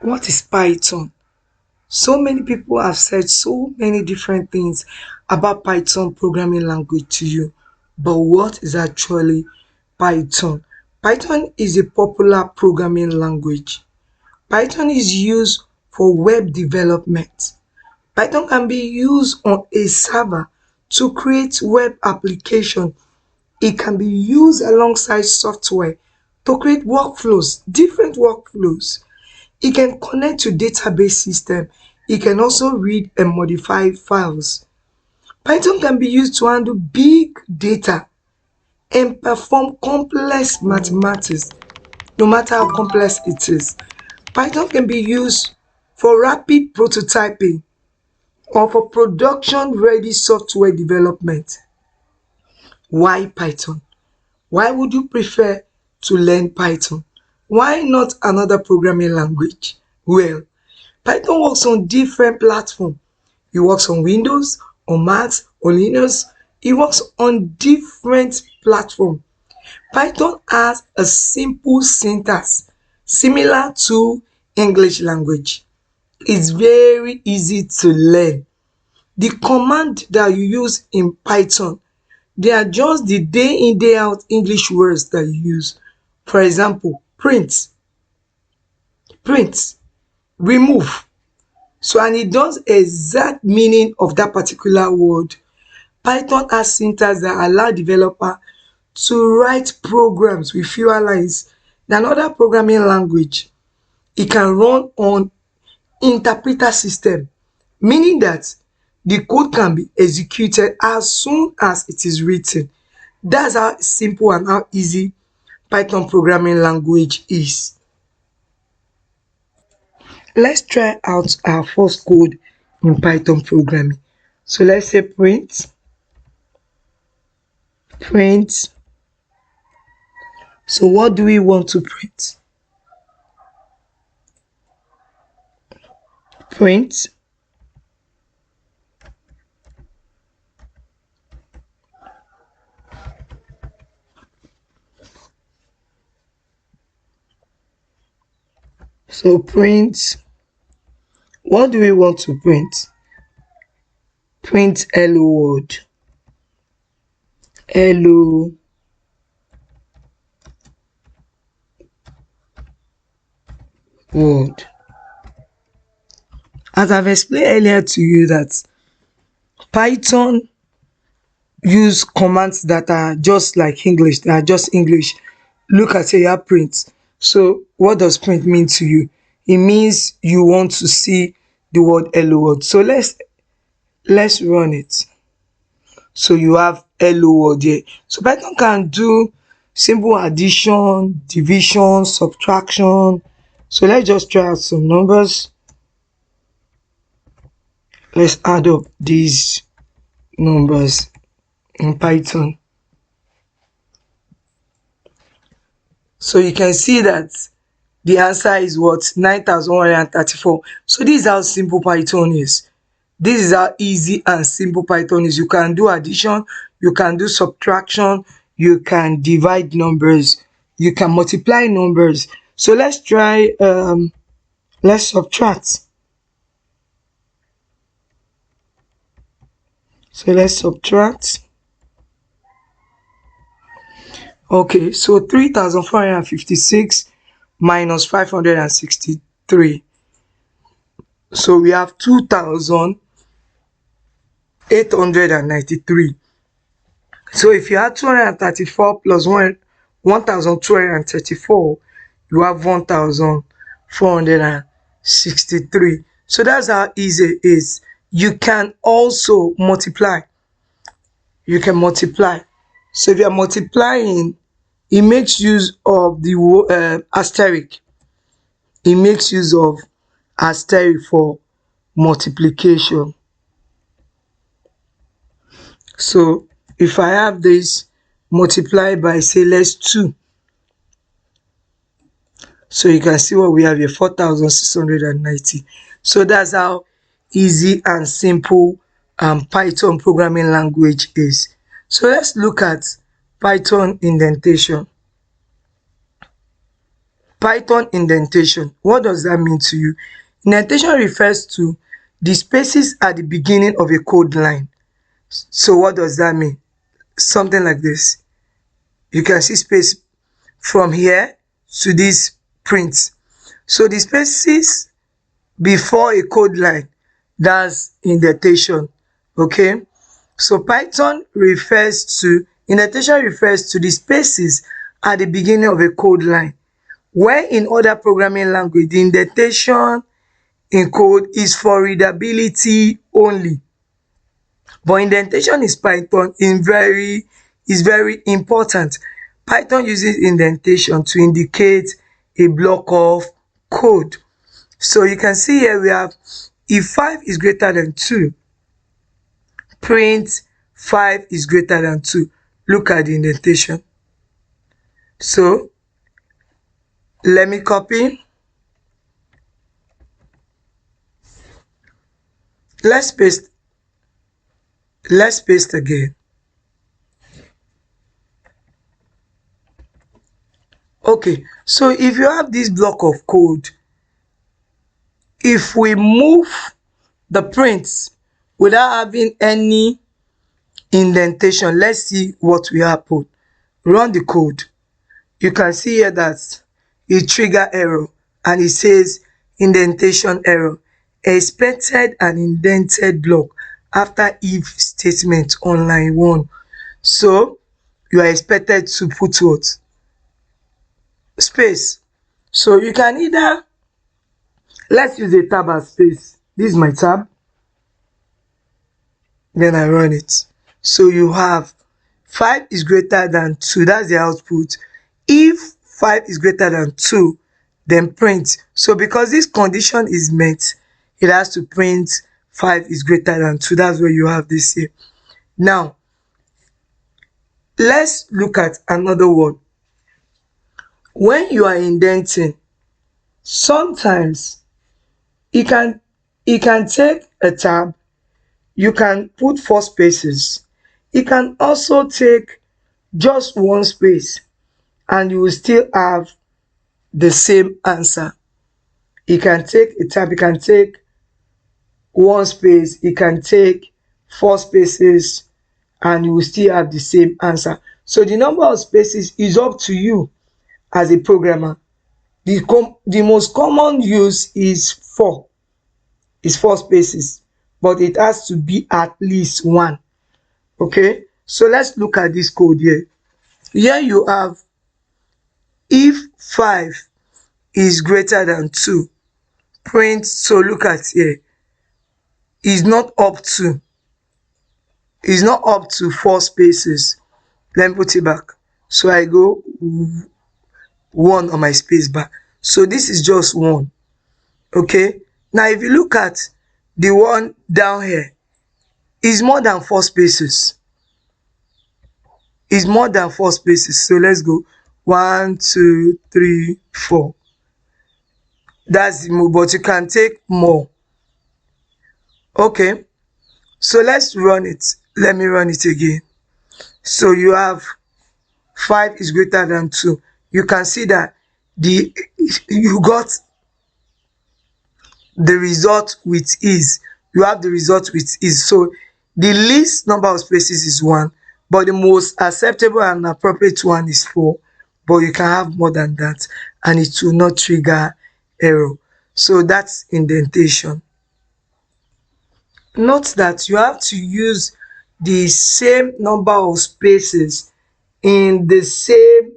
What is Python? So many people have said so many different things about Python programming language to you, but what is actually Python? Python is a popular programming language. Python is used for web development. Python can be used on a server to create web application. It can be used alongside software to create workflows, different workflows. It can connect to database system. It can also read and modify files. Python can be used to handle big data and perform complex mathematics, no matter how complex it is. Python can be used for rapid prototyping or for production-ready software development. Why Python? Why would you prefer to learn Python? Why not another programming language? Well, Python works on different platforms. It works on Windows, on Macs, on Linux. It works on different platforms. Python has a simple syntax similar to English language. It's very easy to learn. The command that you use in Python, they are just the day in day out English words that you use. For example, print, remove. So, and it does exact meaning of that particular word. Python has syntax that allow developer to write programs with fewer lines than other programming language. It can run on interpreter system, meaning that the code can be executed as soon as it is written. That's how simple and how easy Python programming language is. Let's try out our first code in Python programming. So let's say print. So what do we want to print? Print. So print. What do we want to print? Print hello world. Hello world. As I've explained earlier to you that Python use commands that are just like English, they are just English. Look at here, print. So what does print mean to you? It means you want to see the word hello world. So let's run it. So you have hello world here. So Python can do simple addition, division, subtraction. So let's just try out some numbers. Let's add up these numbers in Python. So you can see that the answer is what? 9,134. So this is how simple Python is. This is how easy and simple Python is. You can do addition, you can do subtraction, you can divide numbers, you can multiply numbers. So let's try, let's subtract. So let's subtract. Okay, so 3,456 minus 563. So we have 2,893. So if you add 234 plus 1,234, you have 1,463. So that's how easy it is. You can also multiply. You can multiply. So if you are multiplying, it makes use of the asterisk. It makes use of asterisk for multiplication. So if I have this multiplied by, say, let's 2. So you can see what we have here, 4,690. So that's how easy and simple Python programming language is. So let's look at Python indentation. Python indentation. What does that mean to you? Indentation refers to the spaces at the beginning of a code line. So what does that mean? Something like this. You can see space from here to this print. So the spaces before a code line, that's indentation. Okay, so indentation refers to the spaces at the beginning of a code line, where in other programming language the indentation in code is for readability only, but indentation is Python is very important. Python uses indentation to indicate a block of code. So you can see here we have, if 5 is greater than 2, print 5 is greater than 2. Look at the indentation. So let me copy. Let's paste again. Okay, so if you have this block of code, if we move the print without having any indentation, let's see what will happen. Run the code. You can see here that it trigger error and it says indentation error, expected an indented block after if statement on line 1. So you are expected to put what? Space. So you can either, let's use a tab as space. This is my tab. Then I run it. So you have 5 is greater than 2. That's the output. If 5 is greater than 2, then print. So because this condition is met, it has to print 5 is greater than 2. That's where you have this here. Now, let's look at another one. When you are indenting, sometimes it can take a tab. You can put 4 spaces. It can also take just 1 space and you will still have the same answer. It can take a tab, it can take 1 space, it can take 4 spaces and you will still have the same answer. So the number of spaces is up to you as a programmer. The most common use is 4. It's 4 spaces, but it has to be at least 1. Okay, so let's look at this code here. Here you have, if 5 is greater than 2, print. So look at here, is not up to 4 spaces. Let me put it back. So I go 1 on my space bar. So this is just 1. Okay, now if you look at the one down here, is more than 4 spaces. Is more than 4 spaces. So let's go 1, 2, 3, 4. That's the move, but you can take more. Okay, so let's run it. Let me run it again. So you have 5 is greater than 2. You can see that you got the result with ease. You have the result with ease. So the least number of spaces is 1, but the most acceptable and appropriate one is 4. But you can have more than that and it will not trigger error. So that's indentation. Note that you have to use the same number of spaces in the same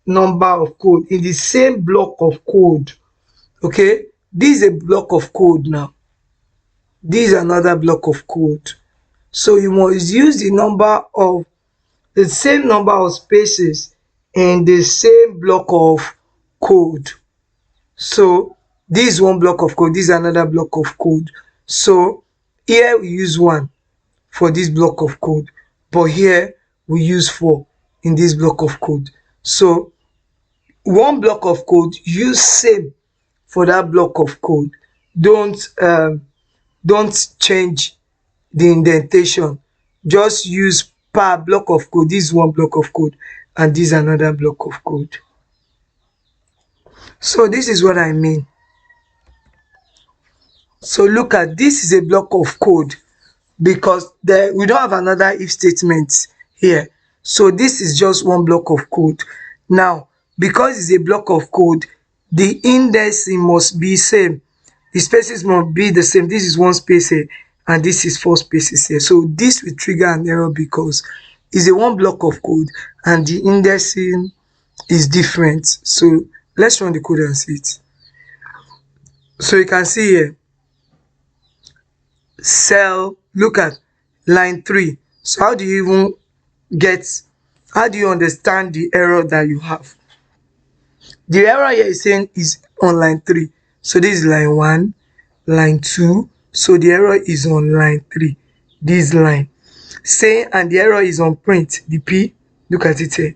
number of code, in the same block of code. Okay, this is a block of code now. This is another block of code. So you must use the same number of spaces in the same block of code. So this is one block of code, this is another block of code. So here we use 1 for this block of code, but here we use 4 in this block of code. So one block of code, use same for that block of code. Don't change the indentation. Just use per block of code. This is one block of code and this is another block of code. So this is what I mean. So look at this, is a block of code because we don't have another if statement here. So this is just one block of code. Now, because it's a block of code, the indexing must be same. The spaces must be the same. This is one space here and this is four spaces here. So this will trigger an error because it's a one block of code and the indexing is different. So let's run the code and see it. So you can see here, cell, look at line 3. So how do you even how do you understand the error that you have? The error here is saying is on line 3. So this is line 1, line 2. So the error is on line 3, this line. Saying and the error is on print, the P, look at it here.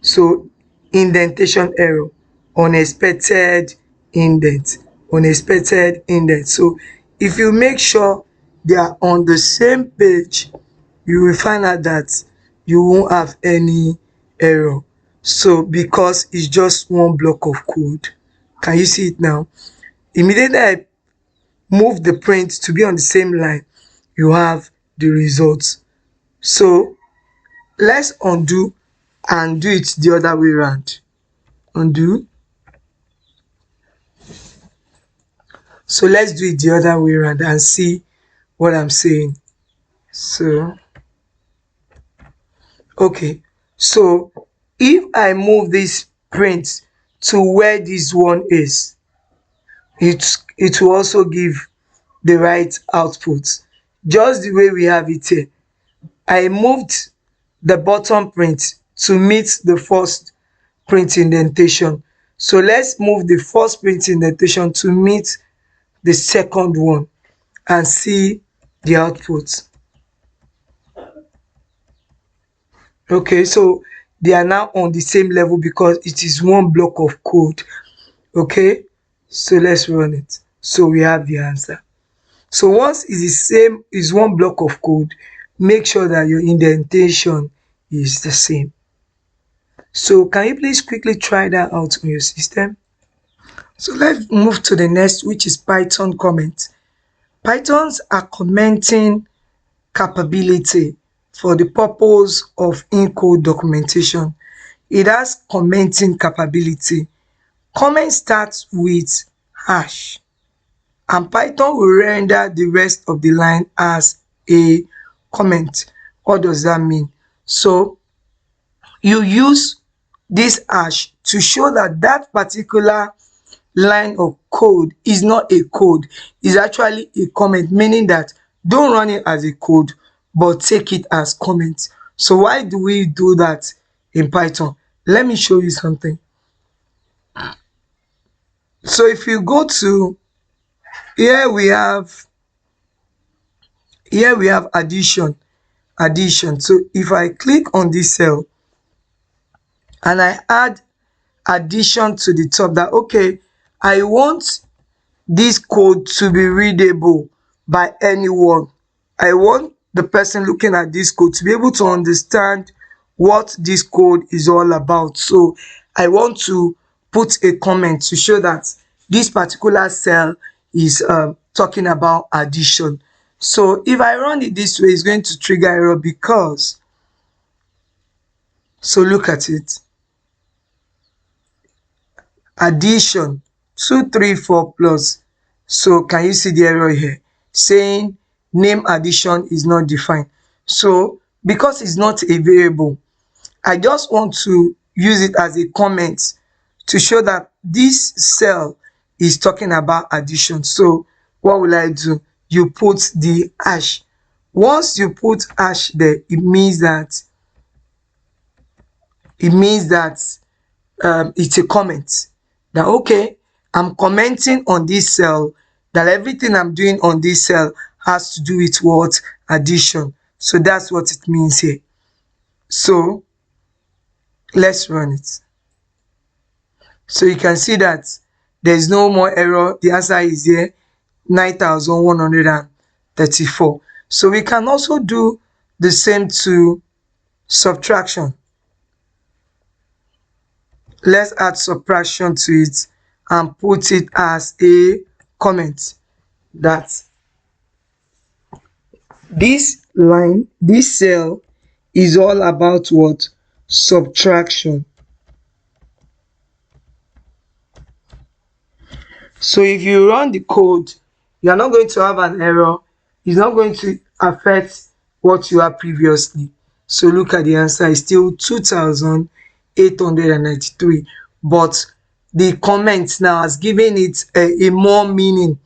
So indentation error, unexpected indent, unexpected indent. So if you make sure they are on the same page, you will find out that you won't have any error. So because it's just one block of code. Can you see it now? Immediately I move the print to be on the same line, you have the results. So let's undo and do it the other way around. Undo. So let's do it the other way around and see what I'm saying. So okay, so if I move this print to where this one is, it will also give the right output, just the way we have it here. I moved the bottom print to meet the first print indentation. So let's move the first print indentation to meet the second one and see the output. Okay, so they are now on the same level because it is one block of code. Okay, so let's run it. So we have the answer. So once it's the same, is one block of code, make sure that your indentation is the same. So can you please quickly try that out on your system? So let's move to the next, which is Python comment. Pythons are commenting capability for the purpose of in-code documentation. It has commenting capability. Comment starts with hash and Python will render the rest of the line as a comment. What does that mean? So you use this hash to show that that particular line of code is not a code, is actually a comment, meaning that don't run it as a code but take it as comment. So why do we do that in Python? Let me show you something. So if you go to here, we have addition. So if I click on this cell and I add addition to the top, that okay, I want this code to be readable by anyone. I want the person looking at this code to be able to understand what this code is all about. So I want to put a comment to show that this particular cell is talking about addition. So if I run it this way, it's going to trigger error because, so look at it, addition 234 plus. So can you see the error here saying name addition is not defined? So because it's not a variable, I just want to use it as a comment to show that this cell is talking about addition. So what will I do? You put the hash. Once you put hash there, it means that it's a comment. That okay, I'm commenting on this cell, that everything I'm doing on this cell has to do with what? Addition. So that's what it means here. So let's run it. So you can see that there is no more error. The answer is here, 9,134. So we can also do the same to subtraction. Let's add subtraction to it and put it as a comment that this line, this cell is all about what? Subtraction. So if you run the code, you are not going to have an error. It's not going to affect what you had previously. So look at the answer, it's still 2,893. But the comment now has given it a more meaning.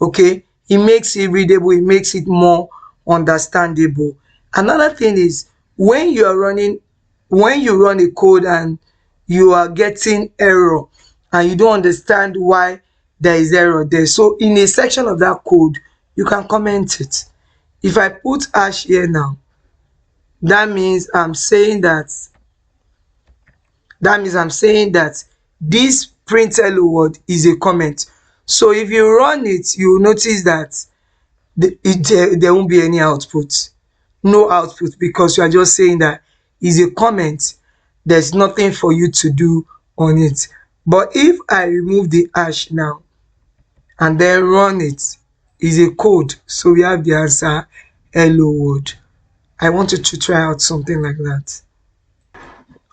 Okay, it makes it readable, it makes it more understandable. Another thing is, when you are running, when you run a code and you are getting error and you don't understand why there is error there, so in a section of that code you can comment it. If I put hash here now, that means I'm saying that this print hello world is a comment. So if you run it, you will notice that there won't be any output, no output, because you are just saying that is a comment. There's nothing for you to do on it. But if I remove the hash now and then run it, is a code. So we have the answer, hello world. I wanted to try out something like that.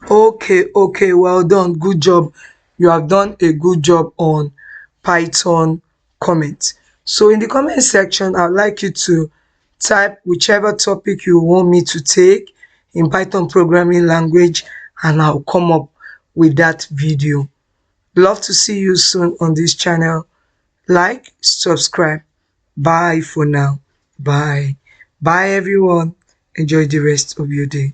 Okay, well done, good job. You have done a good job on Python comment. So in the comment section, I'd like you to type whichever topic you want me to take in Python programming language, and I'll come up with that video. Love to see you soon on this channel. Like, subscribe. Bye for now. Bye everyone. Enjoy the rest of your day.